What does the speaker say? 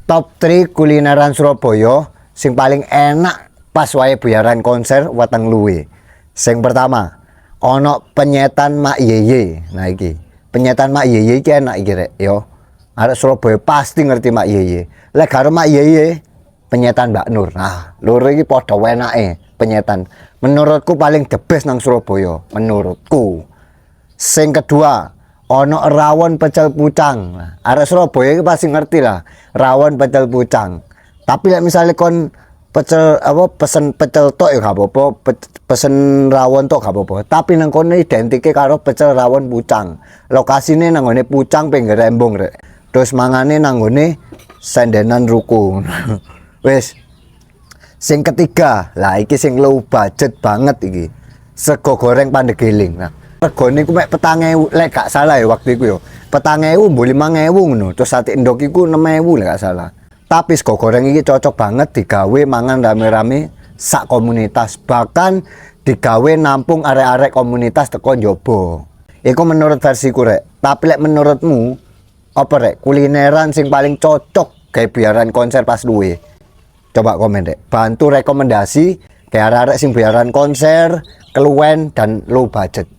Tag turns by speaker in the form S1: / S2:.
S1: Top 3 kulineran Surabaya sing paling enak pas wae bayaran konser weteng luwe. Sing pertama, ono penyetan Mak Yeye. Nah iki, penyetan Mak Yeye iki enak iki rek yo. Arek Surabaya pasti ngerti Mak Yeye. Lek karo Mak Yeye, penyetan Mbak Nur. Nah, loro iki padha enake penyetan. Menurutku paling the best nang Surabaya, menurutku. Sing kedua, ono rawon pecel pucang. Arek Surabaya iki pasti ngerti lah, rawon pecel pucang. Tapi lek misalnya kon pecel pesen pecel tok ya gak apa-apa, pesen rawon tok gak apa-apa. Tapi nang kono identike karo pecel rawon pucang. Lokasine nang ngone Pucang pinggir Embong rek. Terus mangane nang ngone Sendenan Ruku. Wes. Sing ketiga, lah iki sing low budget banget iki. Sego goreng Pandegeling. Nah, regane ku mek 4.000 lek gak salah ya waktu iku yo. 4.000 mbok 5.000 ngono. Terus sate endok iku 6.000 lek gak salah. Tapi sego goreng iki cocok banget digawe mangan rame-rame sak komunitas. Bahkan digawe nampung arek-arek komunitas teko njaba. Iku menurut versiku rek. Tapi lek menurutmu apa rek kulineran sing paling cocok gawe bayaran konser pas luwe? Coba komen rek. Bantu rekomendasi kayak arek-arek sing bayaran konser, keluwen dan low budget.